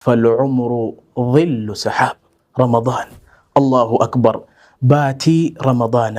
فالعمر ظل سحاب. رمضان، الله أكبر، باتي رمضان.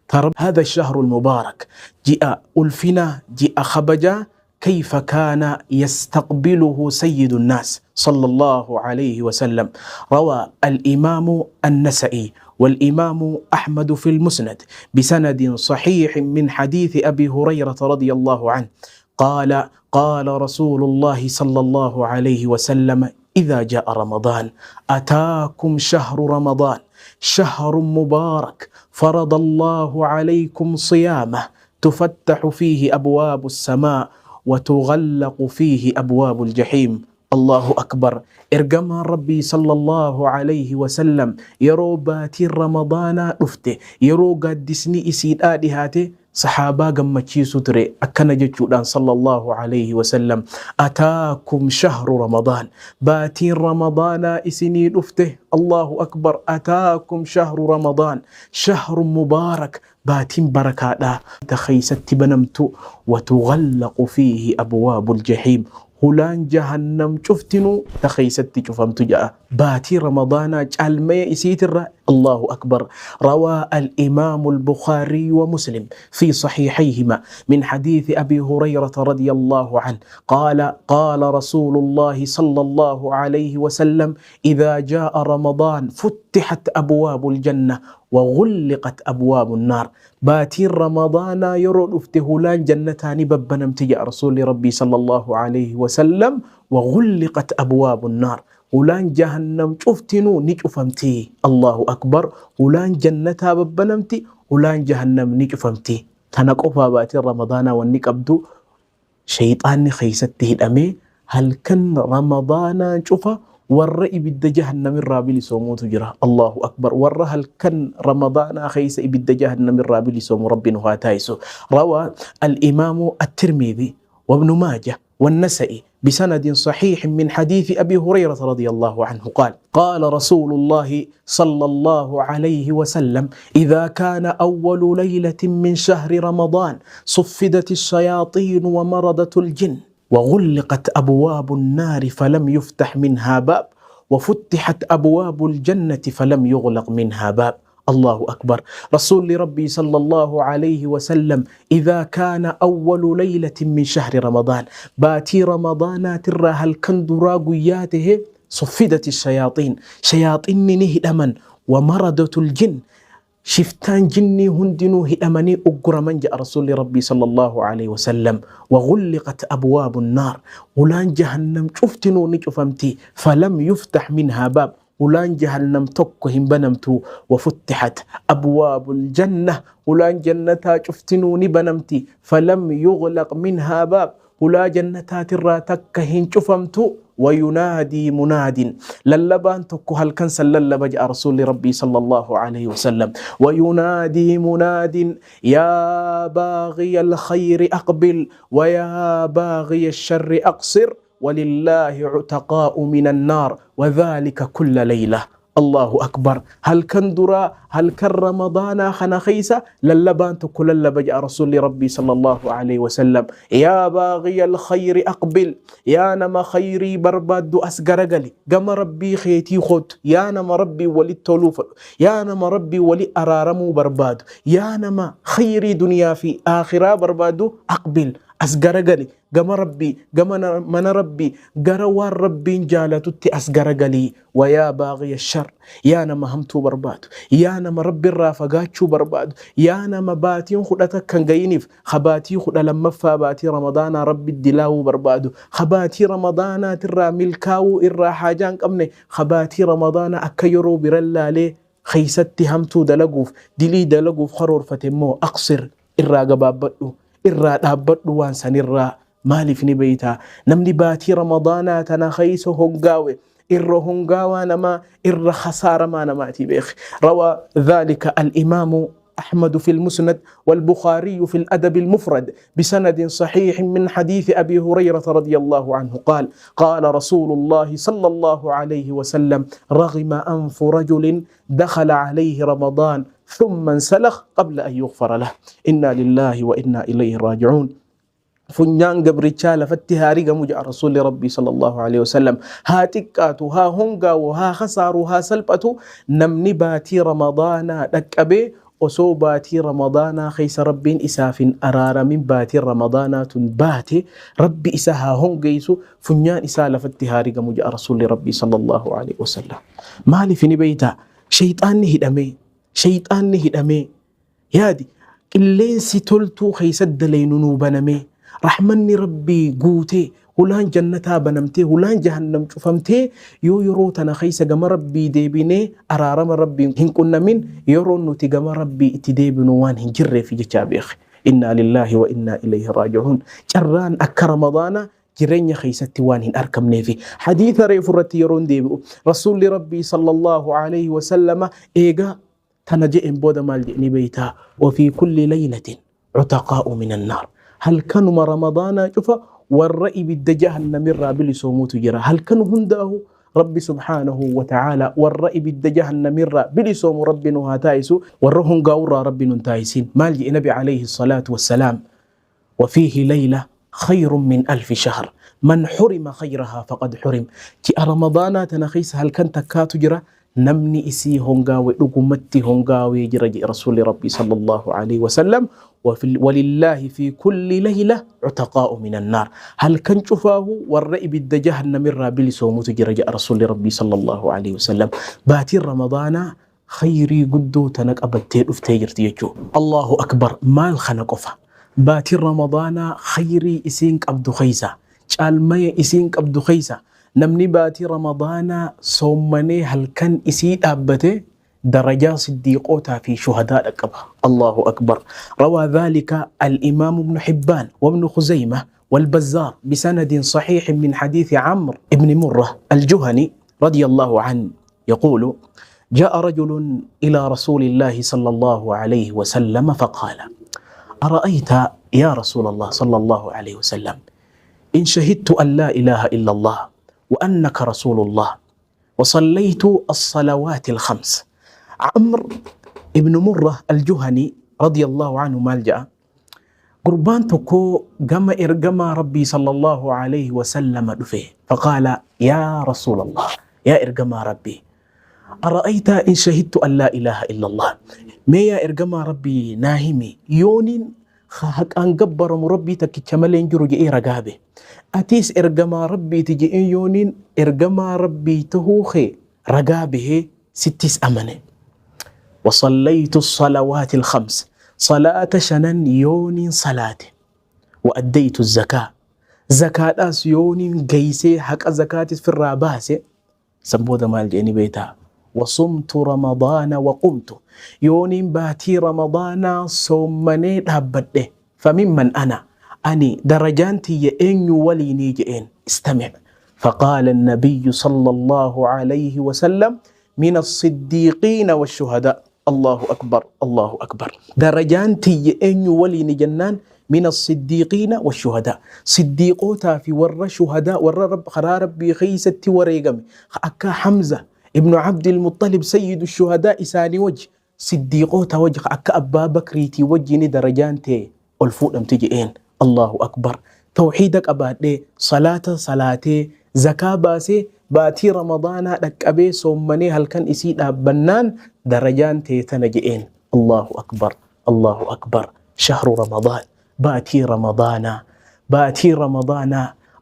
ترى هذا الشهر المبارك جاء ألفنا، جاء خبجا كيف كان يستقبله سيد الناس صلى الله عليه وسلم. روى الإمام النسائي والإمام أحمد في المسند بسند صحيح من حديث أبي هريرة رضي الله عنه قال رسول الله صلى الله عليه وسلم: إذا جاء رمضان أتاكم شهر رمضان، شهر مبارك فرض الله عليكم صيامه، تفتح فيه أبواب السماء وتغلق فيه أبواب الجحيم. الله أكبر. إرجما ربي صلى الله عليه وسلم يرو باتي رمضان رفته، يرو قدسني إسيد آدي هاته صحابة قمتشي ستري أكنا جتشودان صلى الله عليه وسلم: أتاكم شهر رمضان، باتي رمضان إسني رفته. الله أكبر. أتاكم شهر رمضان، شهر مبارك، باتين بركاته تخيست بنمت وتغلق فيه أبواب الجحيم. هلان جهنم شفتنو تخيست شفمت جاء باتي رمضان جعلمي إسيتر. الله أكبر. روى الإمام البخاري ومسلم في صحيحيهما من حديث أبي هريرة رضي الله عنه قال رسول الله صلى الله عليه وسلم: إذا جاء رمضان فتحت أبواب الجنة وغلقت أبواب النار. باتي رمضان يرون افتهلان جنتان ببنم تجا رسول ربي صلى الله عليه وسلم: وغلقت أبواب النار. ولان جهنم شفتنو نجفمتي. الله أكبر. ولان جنتها ببنمتي، ولان جهنم نجفمتي. تنقفا باتي رمضان والنقبدو شيطان خيسته الأمي. هل كان رمضان شوفا والرأي بد جهنم الرابل سوموت جرا. الله أكبر. ورّا هل كان رمضان خيس بد جهنم الرابل سوم ربي نهاتايسو. روى الإمام الترمذي وابن ماجه والنسائي بسند صحيح من حديث أبي هريرة رضي الله عنه قال رسول الله صلى الله عليه وسلم: إذا كان أول ليلة من شهر رمضان صفدت الشياطين ومرضت الجن وغلقت أبواب النار فلم يفتح منها باب، وفتحت أبواب الجنة فلم يغلق منها باب. الله أكبر. رسول ربي صلى الله عليه وسلم: إذا كان أول ليلة من شهر رمضان، باتي رمضان ترى هل كندرا قياته صفدت الشياطين، شياطين نهدمن، ومرضت الجن، شفتان جني هندنو هدمني أقر من جاء رسول ربي صلى الله عليه وسلم: وغلقت أبواب النار. ولان جهنم شفتنو نجفمتي فلم يفتح منها باب. ولان جهنم تكهم بنمتو وفتحت أبواب الجنة. ولان جنتها شفتنو نبنمتي فلم يغلق منها باب. ولا جنتها ترى تكهن شفمتو. وينادي مناد، للبان تكو هل كنسل للبا جاء رسول ربي صلى الله عليه وسلم: وينادي مناد: يا باغي الخير أقبل، ويا باغي الشر أقصر، ولله عتقاء من النار، وذلك كل ليلة. الله أكبر. هل كندرا هل كان رمضان خنا خيسة للبان تكو للبا جاء رسول ربي صلى الله عليه وسلم: يا باغي الخير أقبل، يا نما خيري برباد أسقرقلي قم ربي خيتي خد، يا نما ربي ولي التولوف، يا نما ربي ولي أرارمو برباد، يا نما خيري دنيا في آخرة بربادو أقبل أسقرقلي قم ربي قم من ربي قروار ربي جالتو أسقرقلي. ويا باغي الشر، يا نما همتو برباد، يا نما ربي الرافقاتشو برباد، يا نما باتي خدتك كان جينيف خباتي خد لما فاباتي رمضان ربي الدلاو بربادو، خباتي رمضان ترى ملكاو إرى حاجان قمني، خباتي رمضان أكيرو برلالي خيستي همتو دلقوف دلي دلقوف خرور فتمو أقصر إرى قبابتو إرى دابتو وانسان إرى مالي في بيتا. نمني باتي رمضان تنا خيسو هنقاوي إر هنقاوى نما إر خسارة ما نماتي بيخ. روى ذلك الإمام أحمد في المسند والبخاري في الأدب المفرد بسند صحيح من حديث أبي هريرة رضي الله عنه قال رسول الله صلى الله عليه وسلم: رغم أنف رجل دخل عليه رمضان ثم انسلخ قبل أن يغفر له. إنا لله وإنا إليه راجعون. funyaan gabrichaa lafatti haa rigamu jedha rasuulli rabbii sallallahu alaihi wasallam. Haa xiqqaatu, haa hongaawu, haa khasaaru, haa salphatu namni baatii ramadaanaa dhaqqabee osoo baatii ramadaanaa keessa rabbiin isaaf hin araaramin baatii ramadaanaa tun baate rabbi isa haa hongeysu funyaan isaa lafatti haa rigamu jedha rasuulli rabbii sallallahu alaihi wasallam. Maaliif ni beeyta? Shayxaanni hidhamee yaadi qilleensi toltuu keessa dalaynu nuu banamee rahmanni rabbii guutee hulaan jannataa banamtee hulaan jahannam cufamtee yoo yeroo tana keessa gama rabbii deebinee araarama rabbiin hin qunnamin yeroo nuti gama rabbii itti deebinu waan hin jirreef jechaa beekne. Inna lillahi wa inna ilayhi raaji'uun. Carraan akka ramadaana jireenya keessatti waan hin argamneefi hadiisa reefu irratti yeroon deebi'u rasuulli rabbii sallallahu alaihi wasallam eega tana je'en booda maal je'ni beeytaa? وفي كل ليلة عتقاء من النار. هل كانوا رمضان شوف والرأي بالدجهنم الرابل سوموت جرا. هل كانوا هنده ربي سبحانه وتعالى والرأي بالدجهنم الرابل سوم ربي نهاتايسو والرهن قاورا ربي ننتايسين. مال النبي عليه الصلاة والسلام وفيه ليلة خير من 1000 شهر من حرم خيرها فقد حرم. كي رمضان تنخيس هل كان تكاتو جرا namni isii hongaawee dhugumatti hongaawee jira jedhe rasuulli rabbii sallallahu alaihi wasallam. walillahi fi kulli layla cutaqaa'u min annaar. halkan cufaahu warra ibidda jahannamirraa bilisoomutu jira jedhe rasuulli rabbii sallallahu alaihi wasallam. baatiin ramadaanaa khayrii guddoo tana qabattee dhuftee jirti jechuu. allahu akbar. maal kana qofa baatiin ramadaanaa khayrii isiin qabdu keeysa caalmaya isiin qabdu keeysa namni baatii ramadaanaa soommanee halkan isii dhaabbate درجات صديقوتها في شهداء القبر. الله أكبر. روى ذلك الإمام ابن حبان وابن خزيمة والبزار بسند صحيح من حديث عمرو بن مرة الجهني رضي الله عنه يقول: جاء رجل إلى رسول الله صلى الله عليه وسلم فقال: أرأيت يا رسول الله صلى الله عليه وسلم إن شهدت أن لا إله إلا الله وأنك رسول الله وصليت الصلوات الخمس. عمرو ابن مرة الجهني رضي الله عنه مالجأ قربان تكو قام إرقما ربي صلى الله عليه وسلم دفه فقال: يا رسول الله يا إرقما ربي أرأيت إن شهدت أن لا إله إلا الله ما يا إرقما ربي ناهمي يونين خاك أنقبر مربي تكتشملين جرج إيه رقابه أتيس إرقما ربي تجئين يونين إرقما ربي تهوخي رقابه 6 أمنه. وصليت الصلوات الخمس صلاة شنن يونين صلاة وأديت الزكاة زكاة أس يونين قيسي حق زكاة في الراباس سنبوذ مال جيني بيتا. وصمت رمضان وقمت يونين باتي رمضان صومني دابده. فممن أنا أني درجانتي يئن وليني جئين. استمع. فقال النبي صلى الله عليه وسلم: من الصديقين والشهداء. الله أكبر الله أكبر. درجانتي يئن وليني جنان من الصديقين والشهداء. صديقوتا في ور شهداء ور رب خرار ربي خيستي وريقم أكا حمزة ابن عبد المطلب سيد الشهداء إساني وجه صديقوتا وجه أكا أبا بكريتي وجهني درجانتي الفوق لم تجئين. الله أكبر. توحيدك أبادي صلاة زكاة باسي باتي رمضان لك أبي صومني هل كان إسيد أبنان درجانتي تنجئين. الله أكبر الله أكبر. شهر رمضان باتي رمضان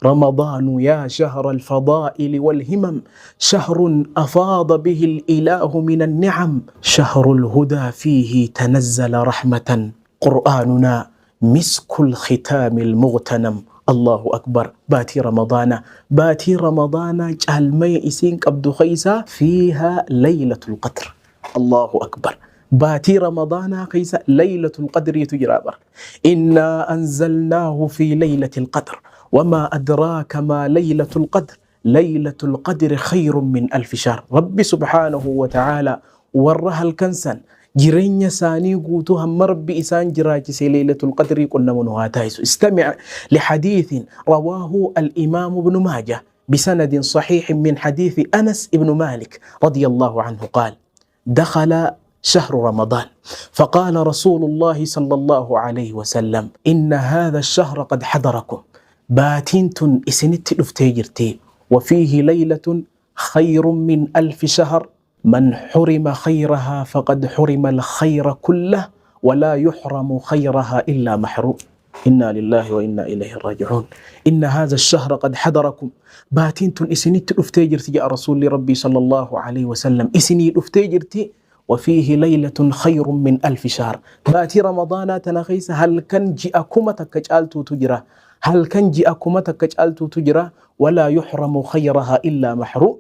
رمضان يا شهر الفضائل والهمم شهر أفاض به الإله من النعم شهر الهدى فيه تنزل رحمة قرآننا مسك الختام المغتنم. الله أكبر. باتي رمضان جالمي إسين قبض خيسا فيها ليلة القدر. الله أكبر. باتي رمضان خيسا ليلة القدر يتجرابر. إنا أنزلناه في ليلة القدر وما أدراك ما ليلة القدر ليلة القدر خير من 1000 شهر. ربي سبحانه وتعالى ورها الكنسن جرين ساني قوتها مربي إسان جراجس ليلة القدر قلنا منواتايس. استمع لحديث رواه الإمام ابن ماجه بسند صحيح من حديث أنس ابن مالك رضي الله عنه قال: دخل شهر رمضان. فقال رسول الله صلى الله عليه وسلم إن هذا الشهر قد حضركم باتنتن إسنت افتيجرتي وفيه ليلة خير من 1000 شهر من حرم خيرها فقد حرم الخير كله ولا يحرم خيرها إلا محروم. إنا لله وإنا إليه راجعون. إن هذا الشهر قد حضركم باتنتن إسنت افتيجرتي يا رسول ربي صلى الله عليه وسلم إسني افتيجرتي وفيه ليلة خير من 1000 شهر. باتي رمضان تنخيس هل كان جئكم تكجالتو تجرى هل كان جئكم تكجالتو تجرى ولا يحرم خيرها إلا محروم.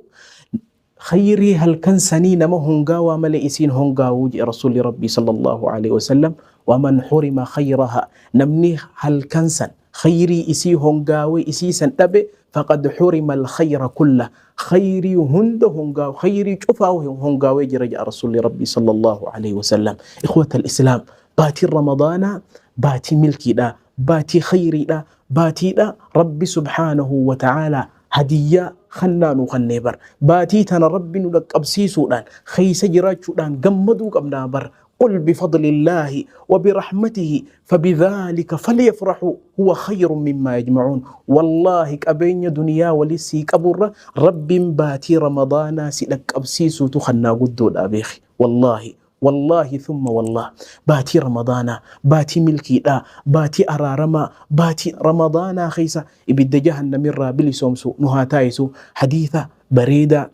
خيري هل كان سنين ما هنغاوا ملئسين هنغاو جي رسول ربي صلى الله عليه وسلم ومن حرم خيرها نمني هل كان سن خيري إسي هنغاوي إسي سن تبي فقد حرم الخير كله. خيري هند هنغاو خيري شفاو هنغاوي جرج رسول ربي صلى الله عليه وسلم. إخوة الإسلام باتي رمضان باتي ملكي دا باتي خيري دا باتي دا ربي سبحانه وتعالى هدية خنان وخنبر باتي تنا ربي ندك أبسيسو دان خيس جراجو دان قمدوك أبنا بر قل بفضل الله وبرحمته فبذلك فليفرحوا هو خير مما يجمعون. والله كأبين دنيا ولسي كبر رب باتي رمضان سلك أبسيسو تخنا قدو الأبيخي. والله ثم والله باتي رمضان باتي ملكي لا باتي أرارما باتي رمضان خيسا إبدا جهنم الرابل سومسو نهاتايسو حديثة بريدة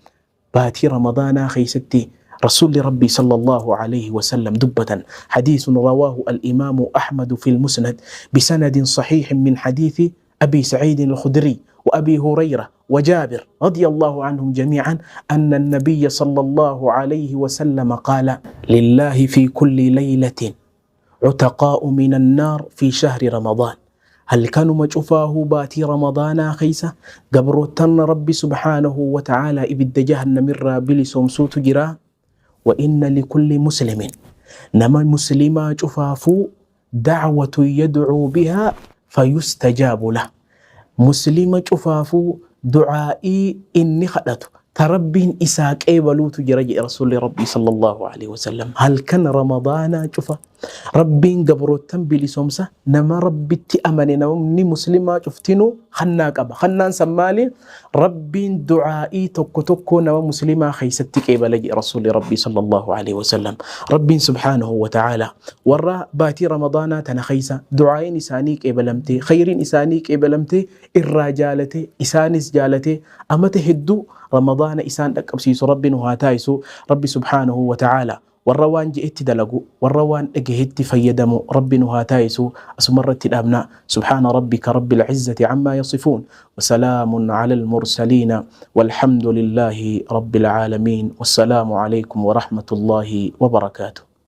باتي رمضان خيستي رسول ربي صلى الله عليه وسلم دبة. حديث رواه الإمام أحمد في المسند بسند صحيح من حديث أبي سعيد الخدري وأبي هريرة وجابر رضي الله عنهم جميعا أن النبي صلى الله عليه وسلم قال لله في كل ليلة عتقاء من النار في شهر رمضان. هل كانوا مجفاه باتي رمضان خيسة قبروتن ربي سبحانه وتعالى إبد جهنم الرابل سومسوت جرا. وإن لكل مسلم نما مسلما جفافو دعوة يدعو بها فيستجاب له. مسلمة جفافو دعائي إني خدته تربين إساك إيبالو تجرج رسول ربي صلى الله عليه وسلم. هل كان رمضان جفا ربين قبرو تنبلي سومسا نما ربي تأمني نمني مسلمة جفتنو خناك أبا خنان سمالي ربين دعائي توكو توكو نما مسلمة خيستك إيبالي رسول ربي صلى الله عليه وسلم. ربين سبحانه وتعالى ورا باتي رمضان تنخيسا دعائي إسانيك إيبالمتي خير إسانيك إيبالمتي الرجالتي إسانيس جالتي أما تهدو رمضان إسان أكبسيس ربي نهاتايسو ربي سبحانه وتعالى والروان جئت دلقو والروان اجهت فيدمو ربي نهاتايسو أسمرت الأبناء. سبحان ربك رب العزة عما يصفون وسلام على المرسلين والحمد لله رب العالمين والسلام عليكم ورحمة الله وبركاته.